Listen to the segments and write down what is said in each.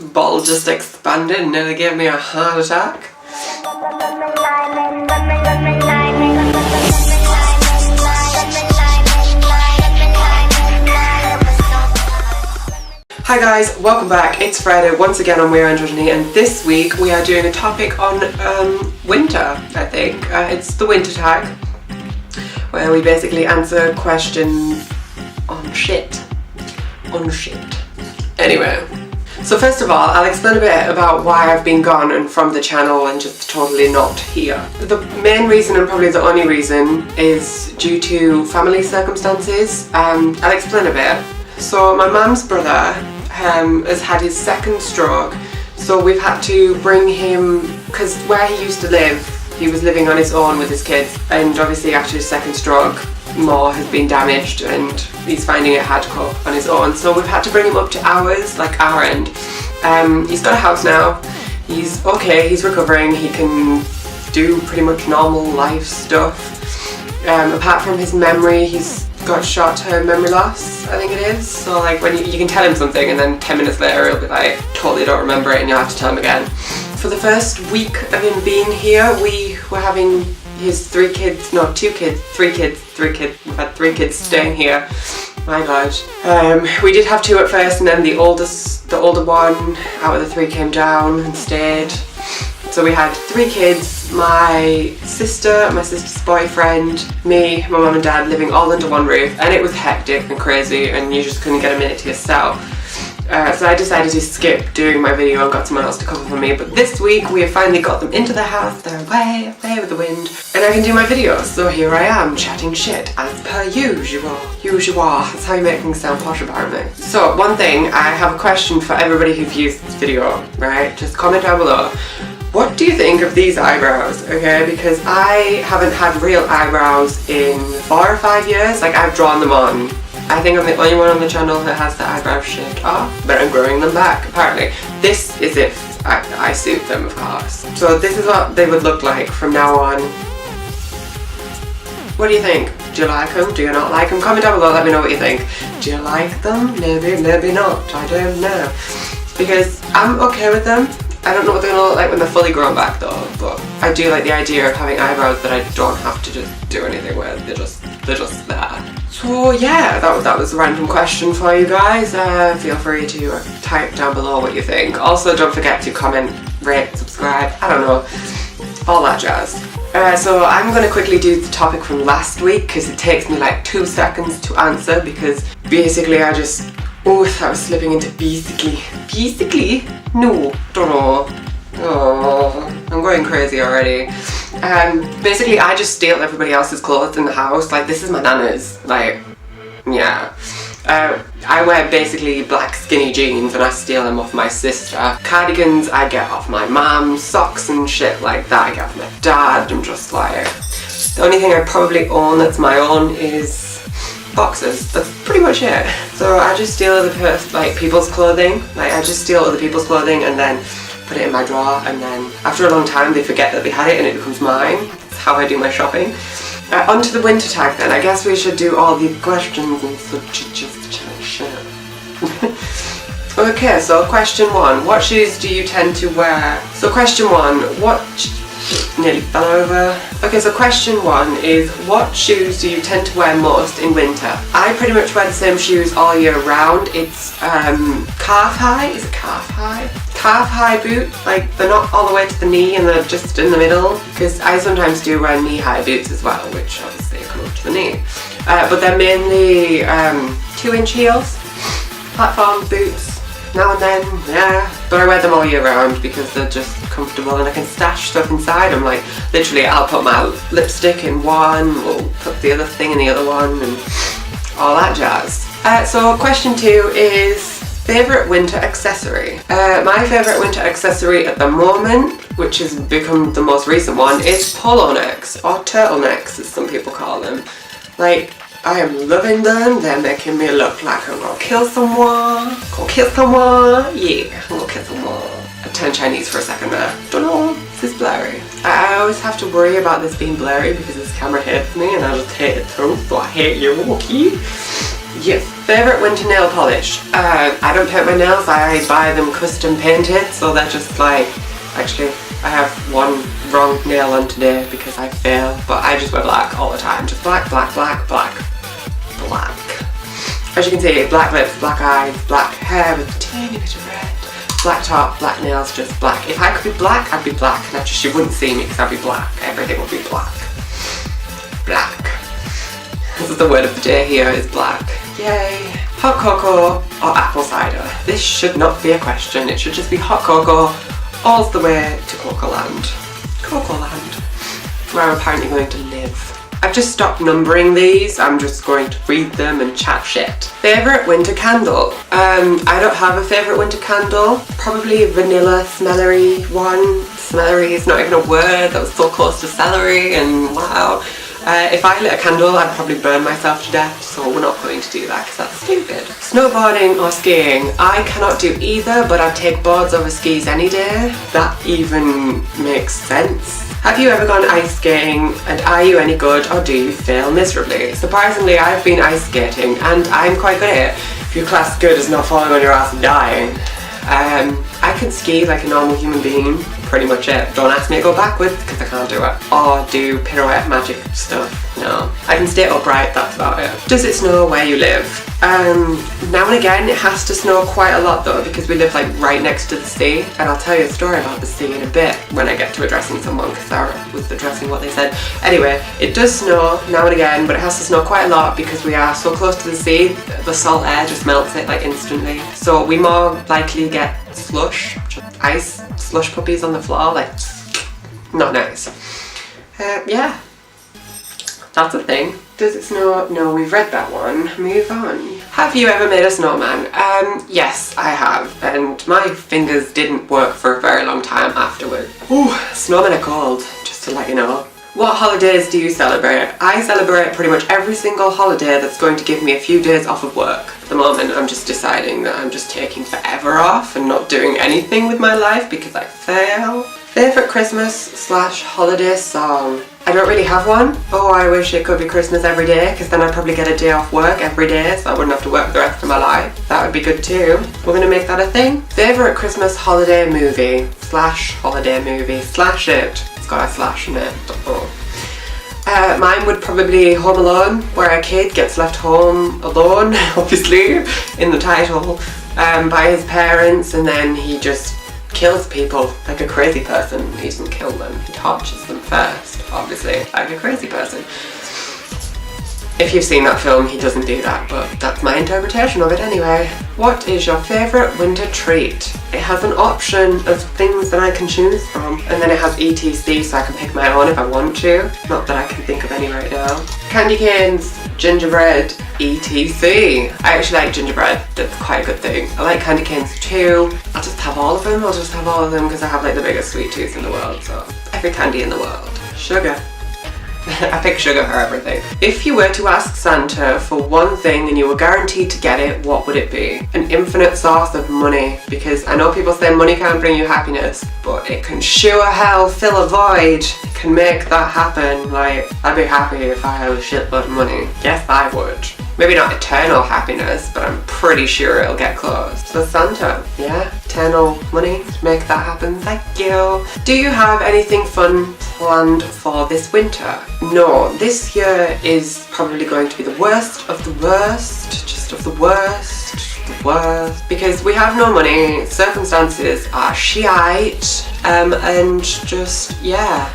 bottle just expanded and nearly gave me a heart attack. Hi guys, welcome back. It's Friday once again on WeAreAndrogyny, and this week we are doing a topic on winter, I think. It's the winter tag, where we basically answer questions on shit. Anyway, so first of all, I'll explain a bit about why I've been gone and from the channel and just totally not here. The main reason, and probably the only reason, is due to family circumstances. I'll explain a bit. So my mum's brother has had his second stroke, so we've had to bring him, because where he used to live, he was living on his own with his kids, and obviously after his second stroke, more has been damaged and he's finding it hard to cope on his own, so we've had to bring him up to ours, like our end. He's got a house now, he's okay, he's recovering, he can do pretty much normal life stuff. Apart from his memory, he's got short-term memory loss, I think it is. So like when you can tell him something and then 10 minutes later he'll be like, totally don't remember it, and you'll have to tell him again. For the first week of him being here, we were having his three kids We've had 3 kids staying here. My god. We did have 2 at first, and then the older one out of the 3 came down and stayed. So we had 3 kids, my sister's boyfriend, me, my mum and dad living all under one roof, and it was hectic and crazy and you just couldn't get a minute to yourself. So I decided to skip doing my video and got someone else to cover for me, but this week we have finally got them into the house, they're away with the wind, and I can do my videos, so here I am chatting shit as per usual. That's how you make things sound posh apparently. So one thing, I have a question for everybody who views this video, right? Just comment down below. What do you think of these eyebrows, okay? Because I haven't had real eyebrows in 4 or 5 years. Like, I've drawn them on. I think I'm the only one on the channel that has the eyebrows shaved off, but I'm growing them back, apparently. This is if I suit them, of course. So this is what they would look like from now on. What do you think? Do you like them? Do you not like them? Comment down below, let me know what you think. Do you like them? Maybe not. I don't know. Because I'm okay with them. I don't know what they're gonna look like when they're fully grown back though, but I do like the idea of having eyebrows that I don't have to just do anything with. They're just there. So yeah, that was a random question for you guys. Feel free to type down below what you think. Also, don't forget to comment, rate, subscribe, I don't know, all that jazz. So I'm going to quickly do the topic from last week because it takes me like 2 seconds to answer, because basically I was slipping into basically, no, don't know. Oh, I'm going crazy already. Basically I just steal everybody else's clothes in the house. Like, this is my nana's, like, yeah. I wear basically black skinny jeans and I steal them off my sister. Cardigans I get off my mum, socks and shit like that I get off my dad. I'm just like, the only thing I probably own that's my own is boxes. That's pretty much it. So I just steal other people's clothing. Like, I just steal other people's clothing and then put it in my drawer, and then after a long time they forget that they had it and it becomes mine. That's how I do my shopping. On to the winter tag then. I guess we should do all the questions and such shit. Okay, so question 1. What shoes do you tend to wear? So question 1, nearly fell over. Okay, so question 1 is, what shoes do you tend to wear most in winter? I pretty much wear the same shoes all year round. It's calf high, is it calf high? Calf high boot, like they're not all the way to the knee and they're just in the middle, because I sometimes do wear knee high boots as well, which obviously come up to the knee. But they're mainly 2-inch heels, platform boots. Now and then, yeah, but I wear them all year round because they're just comfortable and I can stash stuff inside them. Like, literally I'll put my lipstick in one, or put the other thing in the other one, and all that jazz. So question 2 is favourite winter accessory. My favourite winter accessory at the moment, which has become the most recent one, is polo necks, or turtlenecks as some people call them. Like, I am loving them. They're making me look like I'm gonna kill someone. Yeah, I'm gonna kill someone. I turned Chinese for a second there. Don't know, this is blurry. I always have to worry about this being blurry because this camera hates me and I just hate it too, so I hate you, okay? Yes. Favourite winter nail polish? I don't paint my nails, I buy them custom painted, so they're just like, actually I have one wrong nail on today because I fail, but I just wear black all the time. Just black, black, black, black, black. As you can see, black lips, black eyes, black hair with a tiny bit of red, black top, black nails, just black. If I could be black, I'd be black, and you wouldn't see me because I'd be black. Everything would be black. Black. This is the word of the day here, is black. Yay. Hot cocoa or apple cider? This should not be a question, it should just be hot cocoa all the way to Cocoa Land. Cocoa Land, where I'm apparently going to live. I've just stopped numbering these, I'm just going to read them and chat shit. Favourite winter candle? I don't have a favourite winter candle. Probably vanilla smellery one. Smellery is not even a word, that was so close to celery, and wow. If I lit a candle, I'd probably burn myself to death, so we're not going to do that because that's stupid. Snowboarding or skiing? I cannot do either, but I'd take boards over skis any day. That even makes sense. Have you ever gone ice skating, and are you any good, or do you fail miserably? Surprisingly, I've been ice skating and I'm quite good at it. If you class good as not falling on your ass and dying. I can ski like a normal human being, pretty much it. Don't ask me to go backwards because I can't do it. Or do pirouette magic stuff. No. I can stay upright, that's about it. Does it snow where you live? Now and again it has to snow quite a lot though, because we live like right next to the sea, and I'll tell you a story about the sea in a bit when I get to addressing someone, because Sarah was addressing what they said. Anyway, it does snow now and again, but it has to snow quite a lot because we are so close to the sea, the salt air just melts it like instantly. So we more likely get slush, ice slush puppies on the floor, like not nice. Yeah, that's a thing. Does it snow? No, we've read that one. Move on. Have you ever made a snowman? Yes, I have, and my fingers didn't work for a very long time afterward. Ooh, snowmen are cold, just to let you know. What holidays do you celebrate? I celebrate pretty much every single holiday that's going to give me a few days off of work. At the moment, I'm just deciding that I'm just taking forever off and not doing anything with my life because I fail. Favourite Christmas/holiday song? I don't really have one. Oh, I wish it could be Christmas every day, because then I'd probably get a day off work every day, so I wouldn't have to work the rest of my life. That would be good too. We're gonna make that a thing. Favourite Christmas holiday movie/holiday movie slash it. It's got a slash in it. Mine would probably Home Alone, where a kid gets left home alone, obviously, in the title, by his parents, and then he just kills people like a crazy person. He doesn't kill them, he tortures them first, obviously, like a crazy person. If you've seen that film, he doesn't do that, but that's my interpretation of it anyway. What is your favourite winter treat? It has an option of things that I can choose from, and then it has ETC, so I can pick my own if I want to. Not that I can think of any right now. Candy canes, gingerbread, ETC. I actually like gingerbread, that's quite a good thing. I like candy canes too. I'll just have all of them, because I have like the biggest sweet tooth in the world, so every candy in the world. Sugar. I pick sugar for everything. If you were to ask Santa for one thing and you were guaranteed to get it, what would it be? An infinite source of money, because I know people say money can't bring you happiness, but it can sure hell fill a void. It can make that happen. Like, I'd be happy if I had a shitload of money. Yes, I would. Maybe not eternal happiness, but I'm pretty sure it'll get close. So Santa, yeah, eternal money to make that happen. Thank you. Do you have anything fun planned for this winter? No, this year is probably going to be the worst of the worst, just of the worst, the worst, because we have no money, circumstances are shite, and just, yeah.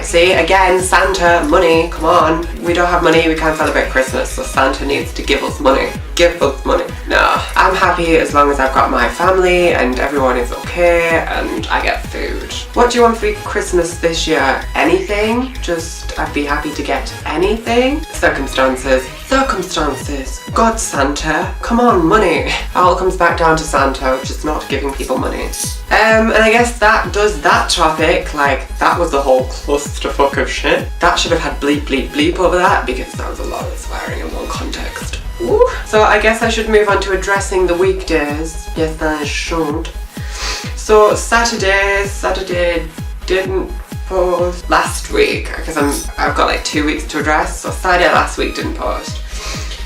See, again, Santa, money, come on. We don't have money, we can't celebrate Christmas, so Santa needs to give us money. Give us money. No, I'm happy as long as I've got my family and everyone is okay and I get food. What do you want for Christmas this year? Anything? Just, I'd be happy to get anything. Circumstances. God, Santa, come on, money. It all comes back down to Santa, which is not giving people money. And I guess that does that topic. Like, that was the whole clusterfuck of shit. That should have had bleep bleep bleep over that, because that was a lot of swearing in one context. Ooh. So I guess I should move on to addressing the weekdays. Yes, I should. So Saturday didn't post last week, because I've got like 2 weeks to address, so Saturday last week didn't post.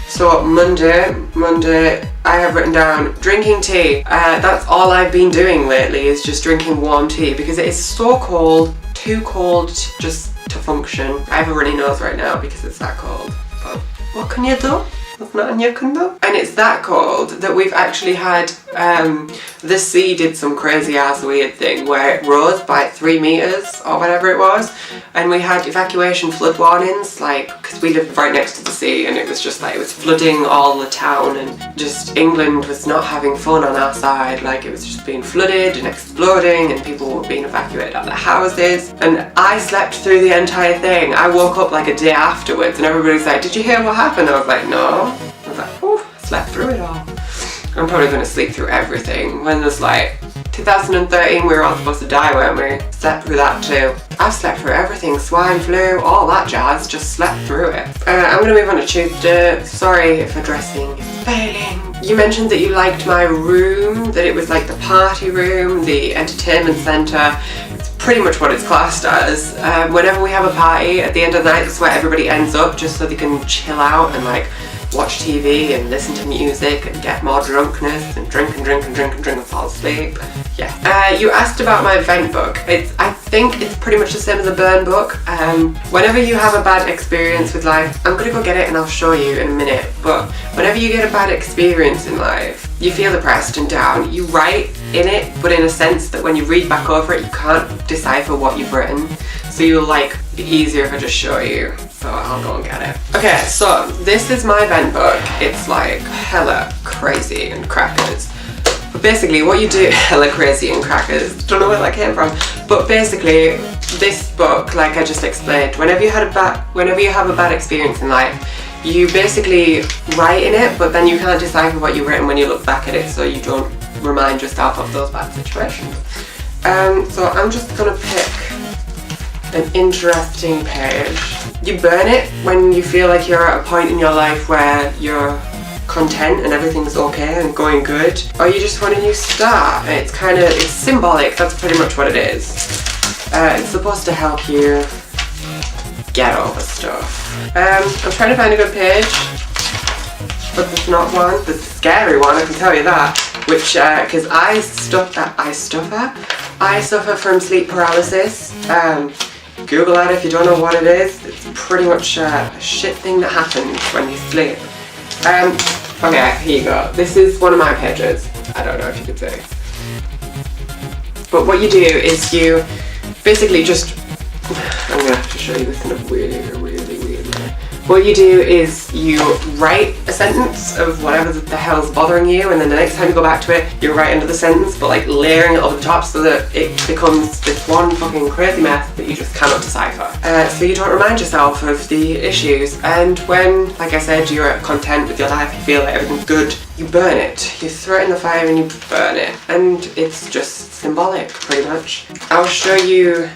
So Monday, I have written down drinking tea. That's all I've been doing lately, is just drinking warm tea because it is so cold, too cold just to function. I have a runny nose right now because it's that cold. But what can you do? There's nothing you can do. And it's that cold that we've actually had, the sea did some crazy ass weird thing where it rose by 3 meters or whatever it was, and we had evacuation flood warnings, like, because we live right next to the sea, and it was just like, it was flooding all the town, and just England was not having fun on our side. Like, it was just being flooded and exploding, and people were being evacuated out of their houses, and I slept through the entire thing. I woke up like a day afterwards, and everybody was like, did you hear what happened? I was like, no. I was like, oh, slept through it all. I'm probably going to sleep through everything. When there's like 2013, we were all supposed to die, weren't we? Slept through that too. I've slept through everything, swine flu, all that jazz, just slept through it. I'm going to move on to Tuesday. Sorry if addressing is failing. You mentioned that you liked my room, that it was like the party room, the entertainment centre. It's pretty much what it's classed as. Whenever we have a party, at the end of the night, that's where everybody ends up, just so they can chill out and like watch TV and listen to music and get more drunkenness and drink and fall asleep. Yeah. You asked about my vent book. I think it's pretty much the same as a burn book. Whenever you have a bad experience with life, I'm gonna go get it and I'll show you in a minute, but whenever you get a bad experience in life, you feel depressed and down, you write in it, but in a sense that when you read back over it, you can't decipher what you've written. So you'll like, be easier if I just show you. So I'll go and get it. Okay, so this is my vent book. It's like hella crazy and crackers. But basically what you do, hella crazy and crackers, don't know where that came from. But basically this book, like I just explained, whenever you have a bad experience in life, you basically write in it, but then you can't decipher what you've written when you look back at it, so you don't remind yourself of those bad situations. So I'm just gonna pick an interesting page. You burn it when you feel like you're at a point in your life where you're content and everything's okay and going good, or you just want a new start. It's symbolic, that's pretty much what it is. It's supposed to help you get over stuff. I'm trying to find a good page, but there's not one. There's a scary one, I can tell you that, which, because I suffer from sleep paralysis. Google that if you don't know what it is. It's pretty much a shit thing that happens when you sleep. Okay, here you go. This is one of my pages. I don't know if you can see. But what you do is you basically just... I'm going to have to show you this in a really weird way. What you do is you write a sentence of whatever the hell's bothering you, and then the next time you go back to it, you write into the sentence, but like layering it over the top so that it becomes this one fucking crazy mess that you just cannot decipher. So you don't remind yourself of the issues, and when, like I said, you're content with your life, you feel like everything's good, you burn it. You throw it in the fire and you burn it. And it's just symbolic, pretty much. I'll show you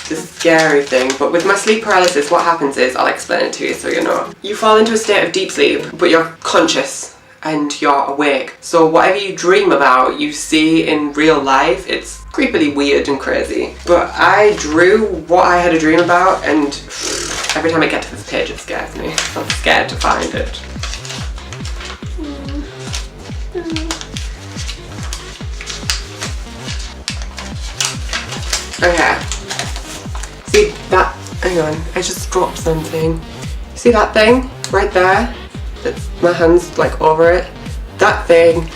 the scary thing, but with my sleep paralysis, what happens is, I'll explain it to you so you know. You fall into a state of deep sleep, but you're conscious and you're awake. So whatever you dream about, you see in real life. It's creepily weird and crazy. But I drew what I had a dream about, and every time I get to this page, it scares me. I'm scared to find it. Okay. See that, hang on, I just dropped something. See that thing right there? That's, my hand's like over it. That thing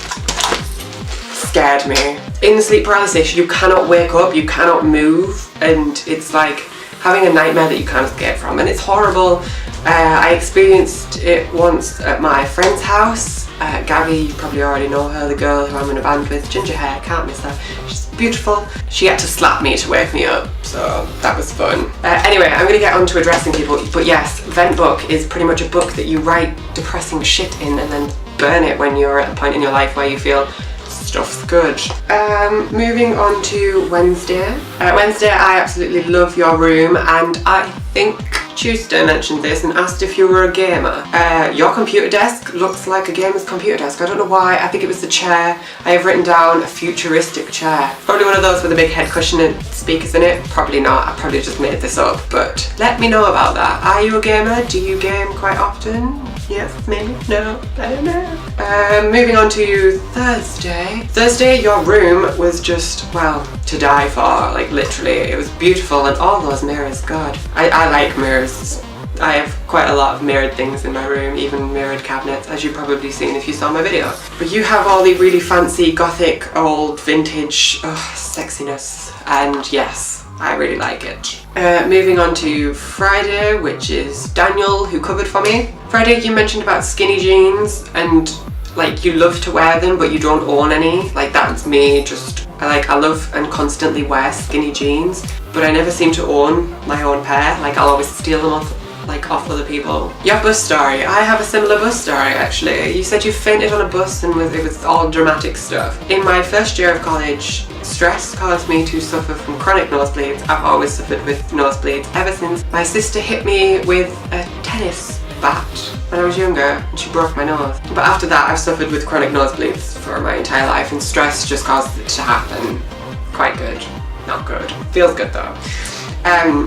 scared me. In the sleep paralysis, you cannot wake up, you cannot move, and it's like having a nightmare that you can't escape from, and it's horrible. I experienced it once at my friend's house. Gabby, you probably already know her, the girl who I'm in a band with, ginger hair, can't miss her. She's beautiful. She had to slap me to wake me up, so that was fun. Anyway, I'm gonna get on to addressing people, but yes, Vent Book is pretty much a book that you write depressing shit in and then burn it when you're at a point in your life where you feel stuff's good. Moving on to Wednesday. Wednesday, I absolutely love your room, and I think Tuesday mentioned this and asked if you were a gamer. Your computer desk looks like a gamer's computer desk. I don't know why. I think it was the chair. I have written down a futuristic chair. Probably one of those with a big head cushion and speakers in it. Probably not. I probably just made this up, but let me know about that. Are you a gamer? Do you game quite often? Yes, maybe, no, I don't know. Moving on to Thursday. Thursday, your room was just, well, to die for, like literally. It was beautiful, and all those mirrors, God. I like mirrors. I have quite a lot of mirrored things in my room, even mirrored cabinets, as you've probably seen if you saw my video. But you have all the really fancy, gothic, old, vintage, sexiness, and yes, I really like it. Moving on to Friday, which is Daniel, who covered for me. Friday, you mentioned about skinny jeans, and like you love to wear them, but you don't own any. Like that's me, just, I love and constantly wear skinny jeans, but I never seem to own my own pair. Like I'll always steal them off other people. Your bus story. I have a similar bus story actually. You said you fainted on a bus and it was all dramatic stuff. In my first year of college, stress caused me to suffer from chronic nosebleeds. I've always suffered with nosebleeds ever since my sister hit me with a tennis bat when I was younger and she broke my nose. But after that I've suffered with chronic nosebleeds for my entire life, and stress just caused it to happen. Quite good. Not good. Feels good though.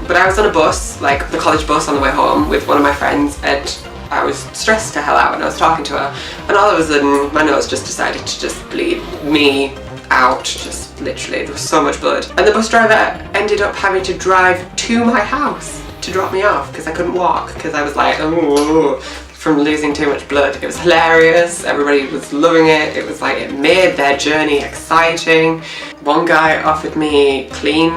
But I was on a bus, like the college bus on the way home with one of my friends, and I was stressed to hell out and I was talking to her, and all of a sudden my nose just decided to just bleed me out, just literally, there was so much blood. And the bus driver ended up having to drive to my house to drop me off because I couldn't walk, because I was like, oh, from losing too much blood. It was hilarious, everybody was loving it, it was like, it made their journey exciting. One guy offered me clean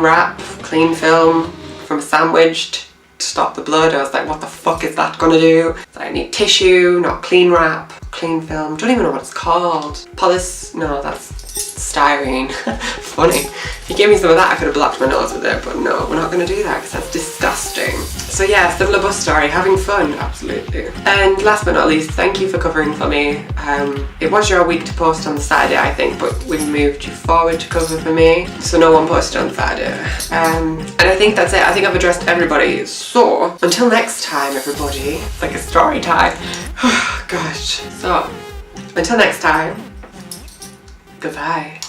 film from a sandwich to stop the blood. I was like, what the fuck is that gonna do? So I need tissue, not clean wrap, clean film. Don't even know what it's called. No, that's styrene. Funny. If you gave me some of that, I could have blocked my nose with it, but no, we're not gonna do that because that's disgusting. So yeah, similar bus story, having fun, absolutely. And last but not least, thank you for covering for me. It was your week to post on the Saturday, I think, but we moved you forward to cover for me, so no one posted on Saturday. And I think that's it. I think I've addressed everybody. So until next time, everybody, it's like a story time. Oh gosh. So until next time, goodbye.